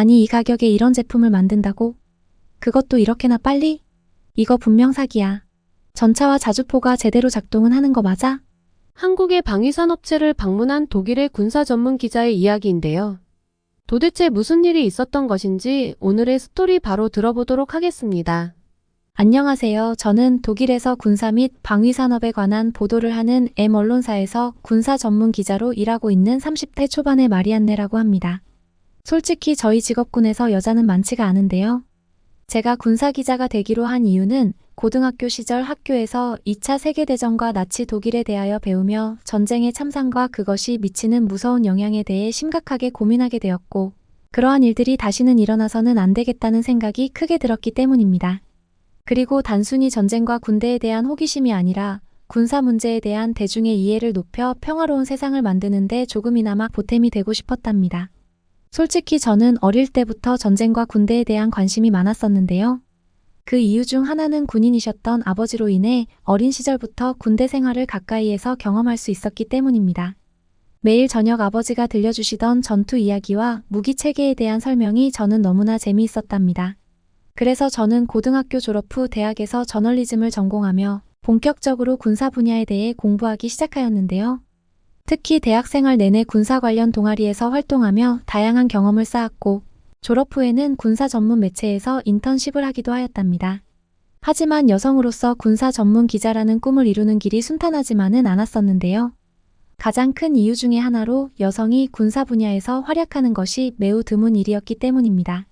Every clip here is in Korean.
아니, 이 가격에 이런 제품을 만든다고? 그것도 이렇게나 빨리? 이거 분명 사기야. 전차와 자주포가 제대로 작동은 하는 거 맞아? 한국의 방위산업체를 방문한 독일의 군사 전문 기자의 이야기인데요. 도대체 무슨 일이 있었던 것인지 오늘의 스토리 바로 들어보도록 하겠습니다. 안녕하세요. 저는 독일에서 군사 및 방위산업에 관한 보도를 하는 M 언론사에서 군사 전문 기자로 일하고 있는 30대 초반의 마리안네라고 합니다. 솔직히 저희 직업군에서 여자는 많지가 않은데요. 제가 군사 기자가 되기로 한 이유는 고등학교 시절 학교에서 2차 세계대전과 나치 독일에 대하여 배우며 전쟁의 참상과 그것이 미치는 무서운 영향에 대해 심각하게 고민하게 되었고, 그러한 일들이 다시는 일어나서는 안 되겠다는 생각이 크게 들었기 때문입니다. 그리고 단순히 전쟁과 군대에 대한 호기심이 아니라 군사 문제에 대한 대중의 이해를 높여 평화로운 세상을 만드는데 조금이나마 보탬이 되고 싶었답니다. 솔직히 저는 어릴 때부터 전쟁과 군대에 대한 관심이 많았었는데요. 그 이유 중 하나는 군인이셨던 아버지로 인해 어린 시절부터 군대 생활을 가까이에서 경험할 수 있었기 때문입니다. 매일 저녁 아버지가 들려주시던 전투 이야기와 무기 체계에 대한 설명이 저는 너무나 재미있었답니다. 그래서 저는 고등학교 졸업 후 대학에서 저널리즘을 전공하며 본격적으로 군사 분야에 대해 공부하기 시작하였는데요. 특히 대학생활 내내 군사 관련 동아리에서 활동하며 다양한 경험을 쌓았고, 졸업 후에는 군사 전문 매체에서 인턴십을 하기도 하였답니다. 하지만 여성으로서 군사 전문 기자라는 꿈을 이루는 길이 순탄하지만은 않았었는데요. 가장 큰 이유 중에 하나로 여성이 군사 분야에서 활약하는 것이 매우 드문 일이었기 때문입니다.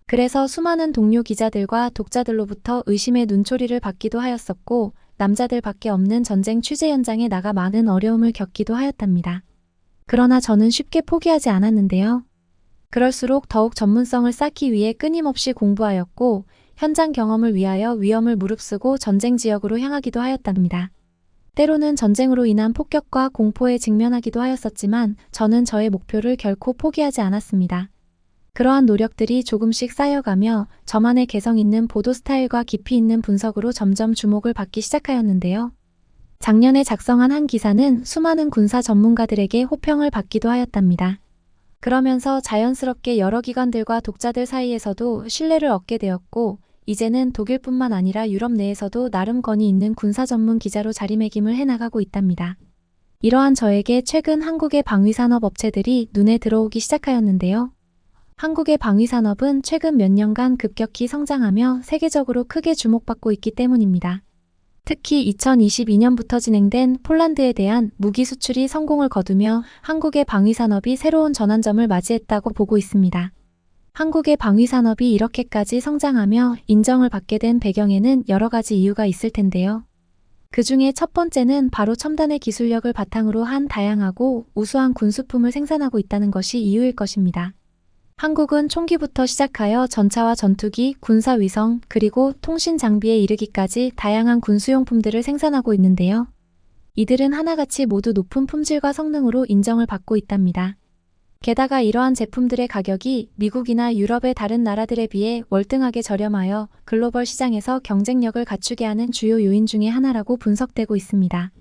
그래서 수많은 동료 기자들과 독자들로부터 의심의 눈초리를 받기도 하였었고, 남자들밖에 없는 전쟁 취재 현장에 나가 많은 어려움을 겪기도 하였답니다. 그러나 저는 쉽게 포기하지 않았는데요. 그럴수록 더욱 전문성을 쌓기 위해 끊임없이 공부하였고, 현장 경험을 위하여 위험을 무릅쓰고 전쟁 지역으로 향하기도 하였답니다. 때로는 전쟁으로 인한 폭격과 공포에 직면하기도 하였었지만 저는 저의 목표를 결코 포기하지 않았습니다. 그러한 노력들이 조금씩 쌓여가며 저만의 개성 있는 보도 스타일과 깊이 있는 분석으로 점점 주목을 받기 시작하였는데요. 작년에 작성한 한 기사는 수많은 군사 전문가들에게 호평을 받기도 하였답니다. 그러면서 자연스럽게 여러 기관들과 독자들 사이에서도 신뢰를 얻게 되었고, 이제는 독일뿐만 아니라 유럽 내에서도 나름 권위 있는 군사 전문 기자로 자리매김을 해나가고 있답니다. 이러한 저에게 최근 한국의 방위산업 업체들이 눈에 들어오기 시작하였는데요. 한국의 방위산업은 최근 몇 년간 급격히 성장하며 세계적으로 크게 주목받고 있기 때문입니다. 특히 2022년부터 진행된 폴란드에 대한 무기 수출이 성공을 거두며 한국의 방위산업이 새로운 전환점을 맞이했다고 보고 있습니다. 한국의 방위산업이 이렇게까지 성장하며 인정을 받게 된 배경에는 여러 가지 이유가 있을 텐데요. 그 중에 첫 번째는 바로 첨단의 기술력을 바탕으로 한 다양하고 우수한 군수품을 생산하고 있다는 것이 이유일 것입니다. 한국은 총기부터 시작하여 전차와 전투기, 군사위성, 그리고 통신 장비에 이르기까지 다양한 군수용품들을 생산하고 있는데요. 이들은 하나같이 모두 높은 품질과 성능으로 인정을 받고 있답니다. 게다가 이러한 제품들의 가격이 미국이나 유럽의 다른 나라들에 비해 월등하게 저렴하여 글로벌 시장에서 경쟁력을 갖추게 하는 주요 요인 중의 하나라고 분석되고 있습니다.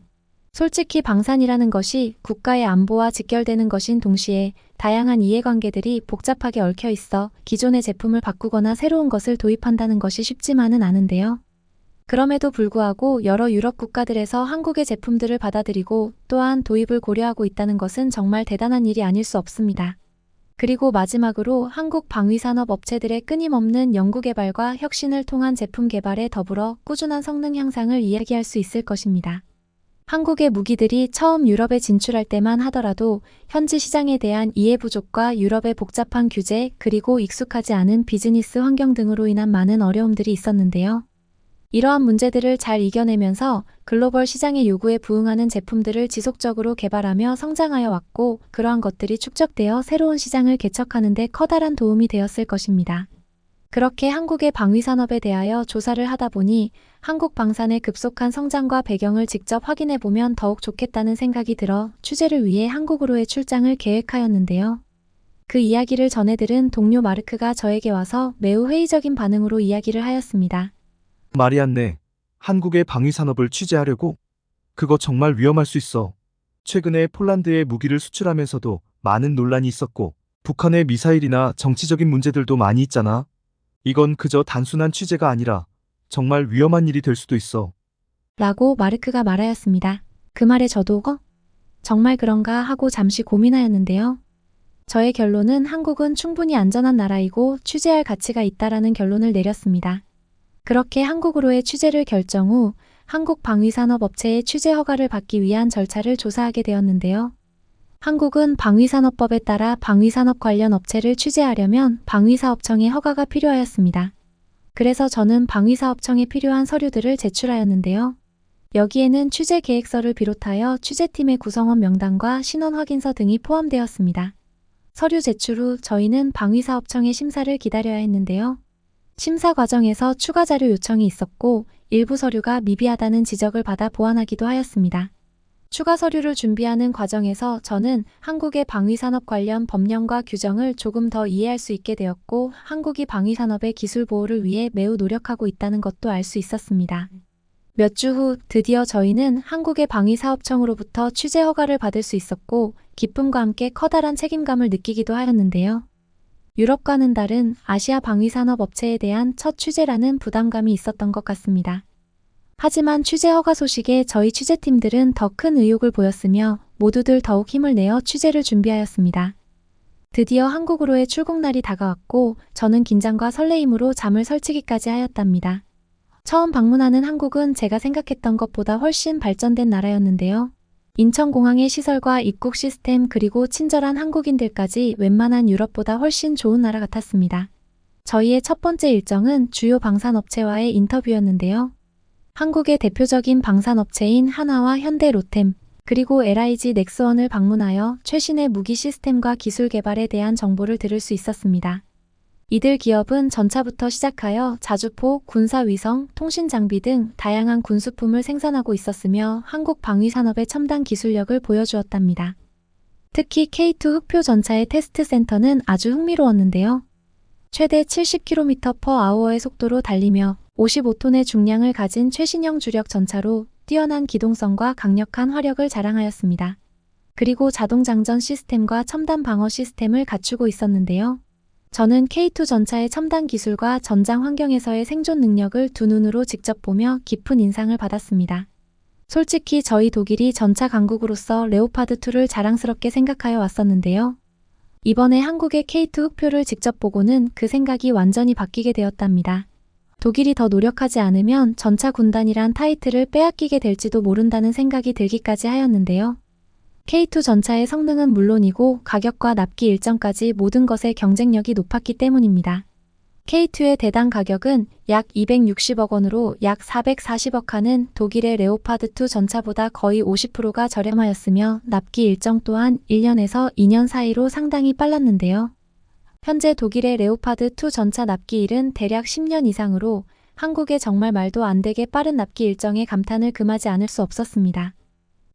솔직히 방산이라는 것이 국가의 안보와 직결되는 것인 동시에 다양한 이해관계들이 복잡하게 얽혀 있어 기존의 제품을 바꾸거나 새로운 것을 도입한다는 것이 쉽지만은 않은데요. 그럼에도 불구하고 여러 유럽 국가들에서 한국의 제품들을 받아들이고 또한 도입을 고려하고 있다는 것은 정말 대단한 일이 아닐 수 없습니다. 그리고 마지막으로 한국 방위산업 업체들의 끊임없는 연구개발과 혁신을 통한 제품 개발에 더불어 꾸준한 성능 향상을 이야기할 수 있을 것입니다. 한국의 무기들이 처음 유럽에 진출할 때만 하더라도 현지 시장에 대한 이해 부족과 유럽의 복잡한 규제 그리고 익숙하지 않은 비즈니스 환경 등으로 인한 많은 어려움들이 있었는데요. 이러한 문제들을 잘 이겨내면서 글로벌 시장의 요구에 부응하는 제품들을 지속적으로 개발하며 성장하여 왔고, 그러한 것들이 축적되어 새로운 시장을 개척하는 데 커다란 도움이 되었을 것입니다. 그렇게 한국의 방위산업에 대하여 조사를 하다 보니 한국 방산의 급속한 성장과 배경을 직접 확인해 보면 더욱 좋겠다는 생각이 들어 취재를 위해 한국으로의 출장을 계획하였는데요. 그 이야기를 전해 들은 동료 마르크가 저에게 와서 매우 회의적인 반응으로 이야기를 하였습니다. 마리안네, 한국의 방위산업을 취재하려고? 그거 정말 위험할 수 있어. 최근에 폴란드에 무기를 수출하면서도 많은 논란이 있었고, 북한의 미사일이나 정치적인 문제들도 많이 있잖아. 이건 그저 단순한 취재가 아니라 정말 위험한 일이 될 수도 있어. 라고 마르크가 말하였습니다. 그 말에 저도 정말 그런가 하고 잠시 고민하였는데요. 저의 결론은 한국은 충분히 안전한 나라이고 취재할 가치가 있다라는 결론을 내렸습니다. 그렇게 한국으로의 취재를 결정 후 한국방위산업업체의 취재 허가를 받기 위한 절차를 조사하게 되었는데요. 한국은 방위산업법에 따라 방위산업 관련 업체를 취재하려면 방위사업청의 허가가 필요하였습니다. 그래서 저는 방위사업청에 필요한 서류들을 제출하였는데요. 여기에는 취재 계획서를 비롯하여 취재팀의 구성원 명단과 신원 확인서 등이 포함되었습니다. 서류 제출 후 저희는 방위사업청의 심사를 기다려야 했는데요. 심사 과정에서 추가 자료 요청이 있었고 일부 서류가 미비하다는 지적을 받아 보완하기도 하였습니다. 추가 서류를 준비하는 과정에서 저는 한국의 방위산업 관련 법령과 규정을 조금 더 이해할 수 있게 되었고 한국이 방위산업의 기술 보호를 위해 매우 노력하고 있다는 것도 알 수 있었습니다. 몇 주 후 드디어 저희는 한국의 방위사업청으로부터 취재 허가를 받을 수 있었고 기쁨과 함께 커다란 책임감을 느끼기도 하였는데요. 유럽과는 다른 아시아 방위산업 업체에 대한 첫 취재라는 부담감이 있었던 것 같습니다. 하지만 취재 허가 소식에 저희 취재팀들은 더 큰 의욕을 보였으며 모두들 더욱 힘을 내어 취재를 준비하였습니다. 드디어 한국으로의 출국날이 다가왔고 저는 긴장과 설레임으로 잠을 설치기까지 하였답니다. 처음 방문하는 한국은 제가 생각했던 것보다 훨씬 발전된 나라였는데요. 인천공항의 시설과 입국 시스템 그리고 친절한 한국인들까지 웬만한 유럽보다 훨씬 좋은 나라 같았습니다. 저희의 첫 번째 일정은 주요 방산업체와의 인터뷰였는데요. 한국의 대표적인 방산업체인 한화와 현대 로템, 그리고 LIG 넥스원을 방문하여 최신의 무기 시스템과 기술 개발에 대한 정보를 들을 수 있었습니다. 이들 기업은 전차부터 시작하여 자주포, 군사위성, 통신장비 등 다양한 군수품을 생산하고 있었으며 한국 방위산업의 첨단 기술력을 보여주었답니다. 특히 K2 흑표 전차의 테스트 센터는 아주 흥미로웠는데요. 최대 70km/h의 속도로 달리며 55톤의 중량을 가진 최신형 주력 전차로 뛰어난 기동성과 강력한 화력을 자랑하였습니다. 그리고 자동장전 시스템과 첨단 방어 시스템을 갖추고 있었는데요. 저는 K2 전차의 첨단 기술과 전장 환경에서의 생존 능력을 두 눈으로 직접 보며 깊은 인상을 받았습니다. 솔직히 저희 독일이 전차 강국으로서 레오파드2를 자랑스럽게 생각하여 왔었는데요. 이번에 한국의 K2 흑표를 직접 보고는 그 생각이 완전히 바뀌게 되었답니다. 독일이 더 노력하지 않으면 전차 군단이란 타이틀을 빼앗기게 될지도 모른다는 생각이 들기까지 하였는데요. K2 전차의 성능은 물론이고 가격과 납기 일정까지 모든 것의 경쟁력이 높았기 때문입니다. K2의 대당 가격은 약 260억 원으로 약 440억 하는 독일의 레오파드2 전차보다 거의 50%가 저렴하였으며 납기 일정 또한 1년에서 2년 사이로 상당히 빨랐는데요. 현재 독일의 레오파드2 전차 납기일은 대략 10년 이상으로 한국의 정말 말도 안 되게 빠른 납기 일정에 감탄을 금하지 않을 수 없었습니다.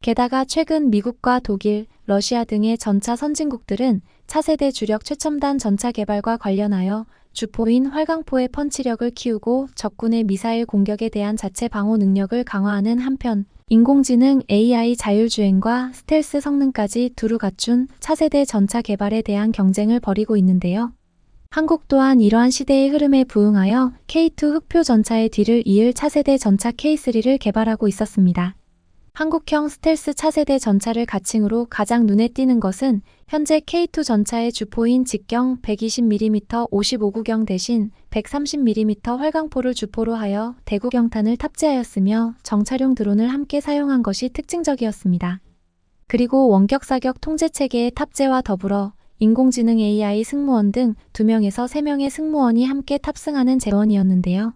게다가 최근 미국과 독일, 러시아 등의 전차 선진국들은 차세대 주력 최첨단 전차 개발과 관련하여 주포인 활강포의 펀치력을 키우고 적군의 미사일 공격에 대한 자체 방어 능력을 강화하는 한편 인공지능 AI 자율주행과 스텔스 성능까지 두루 갖춘 차세대 전차 개발에 대한 경쟁을 벌이고 있는데요. 한국 또한 이러한 시대의 흐름에 부응하여 K2 흑표 전차의 뒤를 이을 차세대 전차 K3를 개발하고 있었습니다. 한국형 스텔스 차세대 전차를 가칭으로 가장 눈에 띄는 것은 현재 K2 전차의 주포인 직경 120mm 55구경 대신 130mm 활강포를 주포로 하여 대구경탄을 탑재하였으며 정찰용 드론을 함께 사용한 것이 특징적이었습니다. 그리고 원격사격 통제체계의 탑재와 더불어 인공지능 AI 승무원 등 2명에서 3명의 승무원이 함께 탑승하는 제원이었는데요.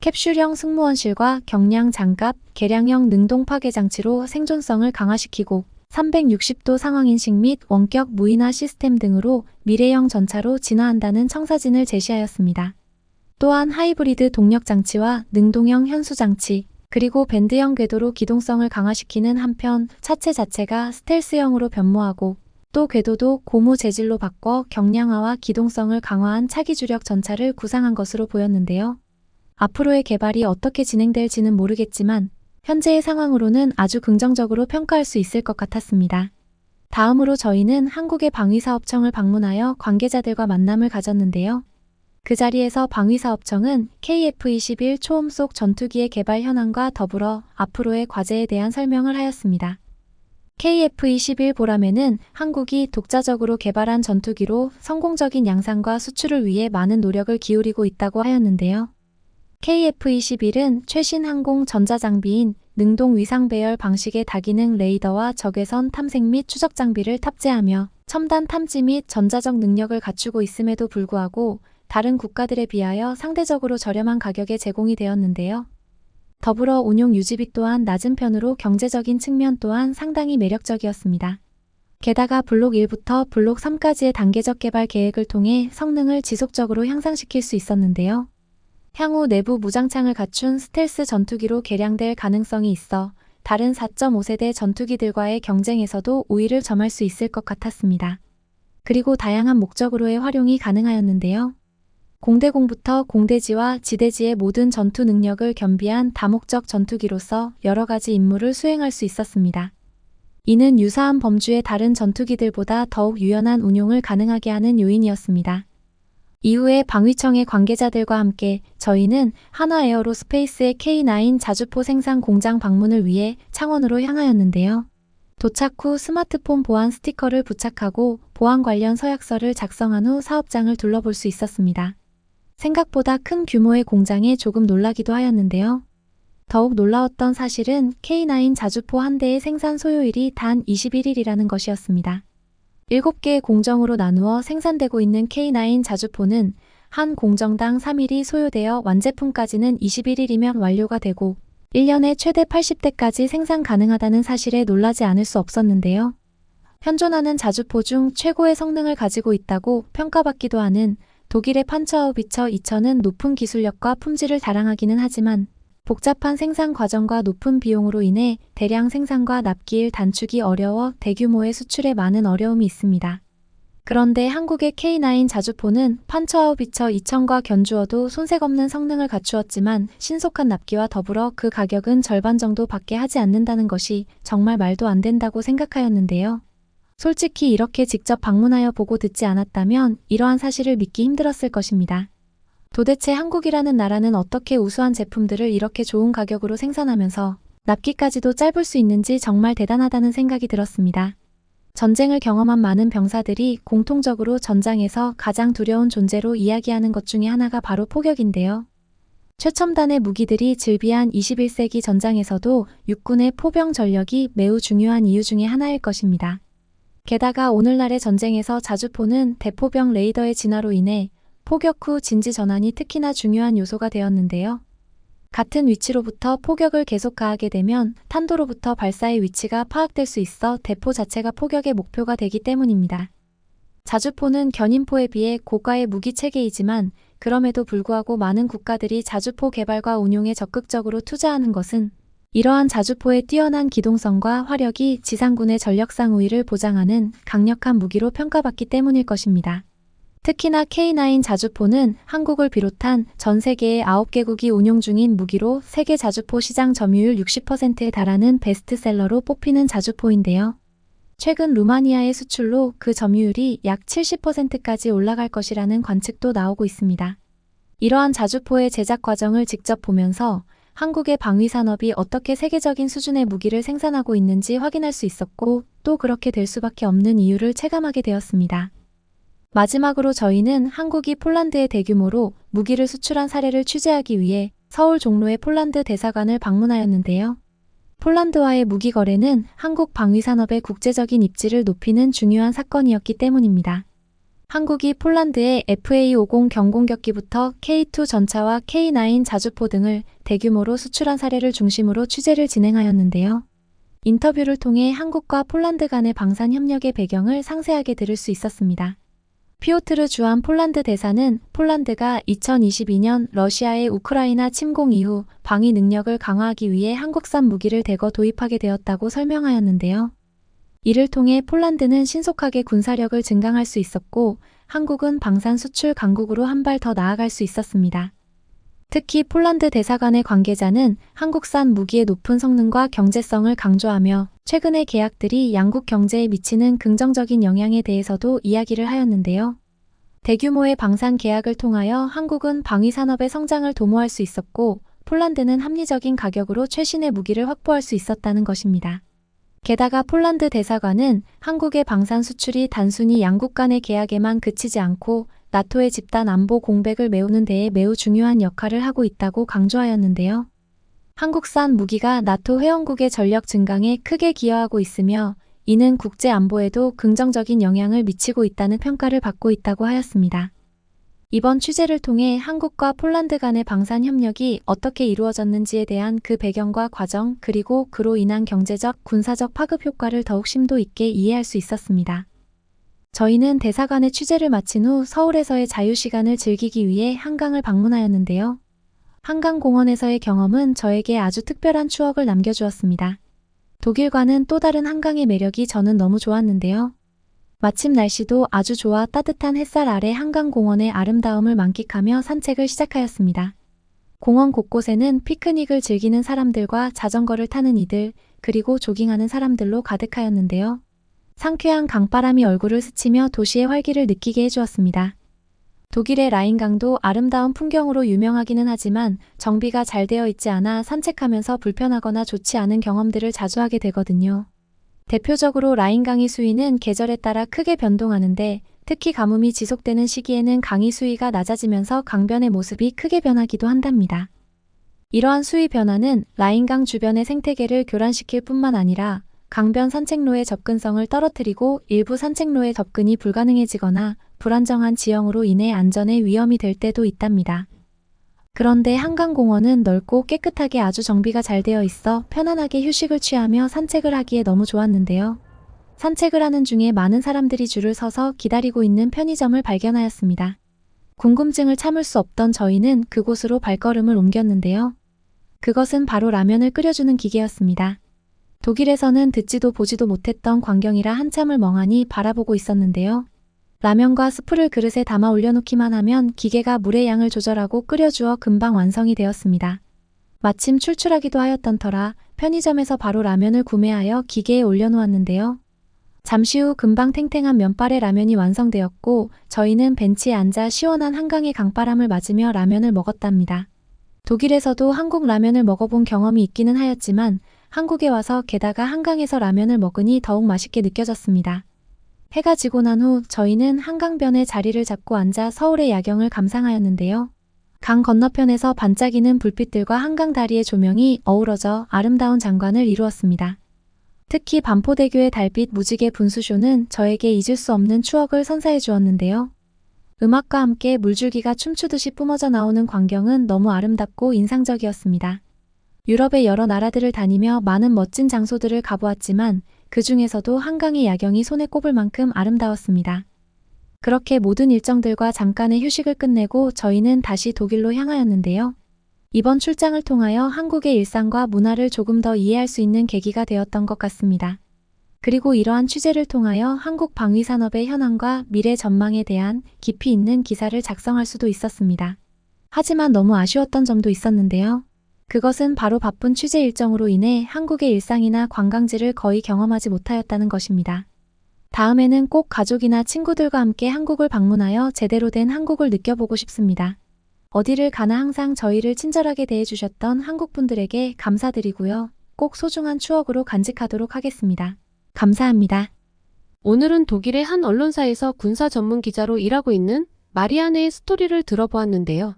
캡슐형 승무원실과 경량 장갑, 개량형 능동 파괴 장치로 생존성을 강화시키고 360도 상황인식 및 원격 무인화 시스템 등으로 미래형 전차로 진화한다는 청사진을 제시하였습니다. 또한 하이브리드 동력 장치와 능동형 현수 장치, 그리고 밴드형 궤도로 기동성을 강화시키는 한편 차체 자체가 스텔스형으로 변모하고 또 궤도도 고무 재질로 바꿔 경량화와 기동성을 강화한 차기 주력 전차를 구상한 것으로 보였는데요. 앞으로의 개발이 어떻게 진행될지는 모르겠지만 현재의 상황으로는 아주 긍정적으로 평가할 수 있을 것 같았습니다. 다음으로 저희는 한국의 방위사업청을 방문하여 관계자들과 만남을 가졌는데요. 그 자리에서 방위사업청은 KF-21 초음속 전투기의 개발 현황과 더불어 앞으로의 과제에 대한 설명을 하였습니다. KF-21 보람에는 한국이 독자적으로 개발한 전투기로 성공적인 양산과 수출을 위해 많은 노력을 기울이고 있다고 하였는데요. KF-21은 최신 항공 전자장비인 능동 위상 배열 방식의 다기능 레이더와 적외선 탐색 및 추적 장비를 탑재하며 첨단 탐지 및 전자적 능력을 갖추고 있음에도 불구하고 다른 국가들에 비하여 상대적으로 저렴한 가격에 제공이 되었는데요. 더불어 운용 유지비 또한 낮은 편으로 경제적인 측면 또한 상당히 매력적이었습니다. 게다가 블록 1부터 블록 3까지의 단계적 개발 계획을 통해 성능을 지속적으로 향상시킬 수 있었는데요. 향후 내부 무장창을 갖춘 스텔스 전투기로 개량될 가능성이 있어 다른 4.5세대 전투기들과의 경쟁에서도 우위를 점할 수 있을 것 같았습니다. 그리고 다양한 목적으로의 활용이 가능하였는데요. 공대공부터 공대지와 지대지의 모든 전투 능력을 겸비한 다목적 전투기로서 여러 가지 임무를 수행할 수 있었습니다. 이는 유사한 범주의 다른 전투기들보다 더욱 유연한 운용을 가능하게 하는 요인이었습니다. 이후에 방위청의 관계자들과 함께 저희는 한화에어로스페이스의 K9 자주포 생산 공장 방문을 위해 창원으로 향하였는데요. 도착 후 스마트폰 보안 스티커를 부착하고 보안 관련 서약서를 작성한 후 사업장을 둘러볼 수 있었습니다. 생각보다 큰 규모의 공장에 조금 놀라기도 하였는데요. 더욱 놀라웠던 사실은 K9 자주포 한 대의 생산 소요일이 단 21일이라는 것이었습니다. 7개의 공정으로 나누어 생산되고 있는 K9 자주포는 한 공정당 3일이 소요되어 완제품까지는 21일이면 완료가 되고 1년에 최대 80대까지 생산 가능하다는 사실에 놀라지 않을 수 없었는데요. 현존하는 자주포 중 최고의 성능을 가지고 있다고 평가받기도 하는 독일의 판처하우비처 2000은 높은 기술력과 품질을 자랑하기는 하지만 복잡한 생산 과정과 높은 비용으로 인해 대량 생산과 납기일 단축이 어려워 대규모의 수출에 많은 어려움이 있습니다. 그런데 한국의 K9 자주포는 판처하우비처 2000과 견주어도 손색 없는 성능을 갖추었지만 신속한 납기와 더불어 그 가격은 절반 정도밖에 하지 않는다는 것이 정말 말도 안 된다고 생각하였는데요. 솔직히 이렇게 직접 방문하여 보고 듣지 않았다면 이러한 사실을 믿기 힘들었을 것입니다. 도대체 한국이라는 나라는 어떻게 우수한 제품들을 이렇게 좋은 가격으로 생산하면서 납기까지도 짧을 수 있는지 정말 대단하다는 생각이 들었습니다. 전쟁을 경험한 많은 병사들이 공통적으로 전장에서 가장 두려운 존재로 이야기하는 것 중에 하나가 바로 포격인데요. 최첨단의 무기들이 즐비한 21세기 전장에서도 육군의 포병 전력이 매우 중요한 이유 중에 하나일 것입니다. 게다가 오늘날의 전쟁에서 자주포는 대포병 레이더의 진화로 인해 포격 후 진지 전환이 특히나 중요한 요소가 되었는데요. 같은 위치로부터 포격을 계속 가하게 되면 탄도로부터 발사의 위치가 파악될 수 있어 대포 자체가 포격의 목표가 되기 때문입니다. 자주포는 견인포에 비해 고가의 무기 체계이지만 그럼에도 불구하고 많은 국가들이 자주포 개발과 운용에 적극적으로 투자하는 것은 이러한 자주포의 뛰어난 기동성과 화력이 지상군의 전력상 우위를 보장하는 강력한 무기로 평가받기 때문일 것입니다. 특히나 K9 자주포는 한국을 비롯한 전 세계의 9개국이 운용 중인 무기로 세계 자주포 시장 점유율 60%에 달하는 베스트셀러로 뽑히는 자주포인데요. 최근 루마니아의 수출로 그 점유율이 약 70%까지 올라갈 것이라는 관측도 나오고 있습니다. 이러한 자주포의 제작 과정을 직접 보면서 한국의 방위산업이 어떻게 세계적인 수준의 무기를 생산하고 있는지 확인할 수 있었고 또 그렇게 될 수밖에 없는 이유를 체감하게 되었습니다. 마지막으로 저희는 한국이 폴란드에 대규모로 무기를 수출한 사례를 취재하기 위해 서울 종로의 폴란드 대사관을 방문하였는데요. 폴란드와의 무기 거래는 한국 방위산업의 국제적인 입지를 높이는 중요한 사건이었기 때문입니다. 한국이 폴란드에 FA-50 경공격기부터 K2 전차와 K9 자주포 등을 대규모로 수출한 사례를 중심으로 취재를 진행하였는데요. 인터뷰를 통해 한국과 폴란드 간의 방산 협력의 배경을 상세하게 들을 수 있었습니다. 피오트르 주한 폴란드 대사는 폴란드가 2022년 러시아의 우크라이나 침공 이후 방위 능력을 강화하기 위해 한국산 무기를 대거 도입하게 되었다고 설명하였는데요. 이를 통해 폴란드는 신속하게 군사력을 증강할 수 있었고 한국은 방산 수출 강국으로 한 발 더 나아갈 수 있었습니다. 특히 폴란드 대사관의 관계자는 한국산 무기의 높은 성능과 경제성을 강조하며 최근의 계약들이 양국 경제에 미치는 긍정적인 영향에 대해서도 이야기를 하였는데요. 대규모의 방산 계약을 통하여 한국은 방위 산업의 성장을 도모할 수 있었고, 폴란드는 합리적인 가격으로 최신의 무기를 확보할 수 있었다는 것입니다. 게다가 폴란드 대사관은 한국의 방산 수출이 단순히 양국 간의 계약에만 그치지 않고 나토의 집단 안보 공백을 메우는 데에 매우 중요한 역할을 하고 있다고 강조하였는데요. 한국산 무기가 나토 회원국의 전력 증강에 크게 기여하고 있으며 이는 국제 안보에도 긍정적인 영향을 미치고 있다는 평가를 받고 있다고 하였습니다. 이번 취재를 통해 한국과 폴란드 간의 방산 협력이 어떻게 이루어졌는지에 대한 그 배경과 과정, 그리고 그로 인한 경제적, 군사적 파급 효과를 더욱 심도 있게 이해할 수 있었습니다. 저희는 대사관의 취재를 마친 후 서울에서의 자유시간을 즐기기 위해 한강을 방문하였는데요. 한강공원에서의 경험은 저에게 아주 특별한 추억을 남겨주었습니다. 독일과는 또 다른 한강의 매력이 저는 너무 좋았는데요. 마침 날씨도 아주 좋아 따뜻한 햇살 아래 한강공원의 아름다움을 만끽하며 산책을 시작하였습니다. 공원 곳곳에는 피크닉을 즐기는 사람들과 자전거를 타는 이들, 그리고 조깅하는 사람들로 가득하였는데요. 상쾌한 강바람이 얼굴을 스치며 도시의 활기를 느끼게 해주었습니다. 독일의 라인강도 아름다운 풍경으로 유명하기는 하지만 정비가 잘 되어 있지 않아 산책하면서 불편하거나 좋지 않은 경험들을 자주 하게 되거든요. 대표적으로 라인강의 수위는 계절에 따라 크게 변동하는데 특히 가뭄이 지속되는 시기에는 강의 수위가 낮아지면서 강변의 모습이 크게 변하기도 한답니다. 이러한 수위 변화는 라인강 주변의 생태계를 교란시킬 뿐만 아니라 강변 산책로의 접근성을 떨어뜨리고 일부 산책로의 접근이 불가능해지거나 불안정한 지형으로 인해 안전에 위험이 될 때도 있답니다. 그런데 한강공원은 넓고 깨끗하게 아주 정비가 잘 되어 있어 편안하게 휴식을 취하며 산책을 하기에 너무 좋았는데요. 산책을 하는 중에 많은 사람들이 줄을 서서 기다리고 있는 편의점을 발견하였습니다. 궁금증을 참을 수 없던 저희는 그곳으로 발걸음을 옮겼는데요. 그것은 바로 라면을 끓여주는 기계였습니다. 독일에서는 듣지도 보지도 못했던 광경이라 한참을 멍하니 바라보고 있었는데요. 라면과 스프를 그릇에 담아 올려놓기만 하면 기계가 물의 양을 조절하고 끓여주어 금방 완성이 되었습니다. 마침 출출하기도 하였던 터라 편의점에서 바로 라면을 구매하여 기계에 올려놓았는데요. 잠시 후 금방 탱탱한 면발의 라면이 완성되었고 저희는 벤치에 앉아 시원한 한강의 강바람을 맞으며 라면을 먹었답니다. 독일에서도 한국 라면을 먹어본 경험이 있기는 하였지만 한국에 와서 게다가 한강에서 라면을 먹으니 더욱 맛있게 느껴졌습니다. 해가 지고 난 후 저희는 한강변에 자리를 잡고 앉아 서울의 야경을 감상하였는데요. 강 건너편에서 반짝이는 불빛들과 한강 다리의 조명이 어우러져 아름다운 장관을 이루었습니다. 특히 반포대교의 달빛 무지개 분수쇼는 저에게 잊을 수 없는 추억을 선사해 주었는데요. 음악과 함께 물줄기가 춤추듯이 뿜어져 나오는 광경은 너무 아름답고 인상적이었습니다. 유럽의 여러 나라들을 다니며 많은 멋진 장소들을 가보았지만 그 중에서도 한강의 야경이 손에 꼽을 만큼 아름다웠습니다. 그렇게 모든 일정들과 잠깐의 휴식을 끝내고 저희는 다시 독일로 향하였는데요. 이번 출장을 통하여 한국의 일상과 문화를 조금 더 이해할 수 있는 계기가 되었던 것 같습니다. 그리고 이러한 취재를 통하여 한국 방위산업의 현황과 미래 전망에 대한 깊이 있는 기사를 작성할 수도 있었습니다. 하지만 너무 아쉬웠던 점도 있었는데요. 그것은 바로 바쁜 취재 일정으로 인해 한국의 일상이나 관광지를 거의 경험하지 못하였다는 것입니다. 다음에는 꼭 가족이나 친구들과 함께 한국을 방문하여 제대로 된 한국을 느껴보고 싶습니다. 어디를 가나 항상 저희를 친절하게 대해주셨던 한국분들에게 감사드리고요. 꼭 소중한 추억으로 간직하도록 하겠습니다. 감사합니다. 오늘은 독일의 한 언론사에서 군사 전문 기자로 일하고 있는 마리아네의 스토리를 들어보았는데요.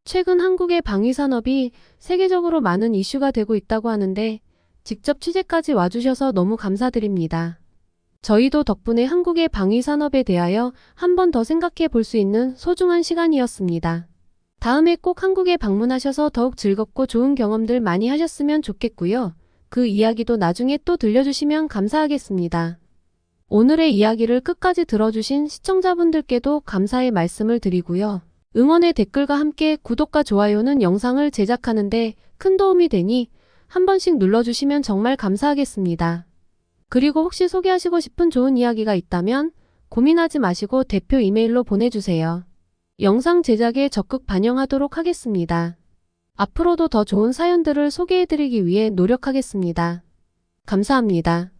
최근 한국의 방위산업이 세계적으로 많은 이슈가 되고 있다고 하는데 직접 취재까지 와주셔서 너무 감사드립니다. 저희도 덕분에 한국의 방위산업에 대하여 한 번 더 생각해 볼 수 있는 소중한 시간이었습니다. 다음에 꼭 한국에 방문하셔서 더욱 즐겁고 좋은 경험들 많이 하셨으면 좋겠고요. 그 이야기도 나중에 또 들려주시면 감사하겠습니다. 오늘의 이야기를 끝까지 들어주신 시청자분들께도 감사의 말씀을 드리고요. 응원의 댓글과 함께 구독과 좋아요는 영상을 제작하는데 큰 도움이 되니 한 번씩 눌러주시면 정말 감사하겠습니다. 그리고 혹시 소개하시고 싶은 좋은 이야기가 있다면 고민하지 마시고 대표 이메일로 보내주세요. 영상 제작에 적극 반영하도록 하겠습니다. 앞으로도 더 좋은 사연들을 소개해드리기 위해 노력하겠습니다. 감사합니다.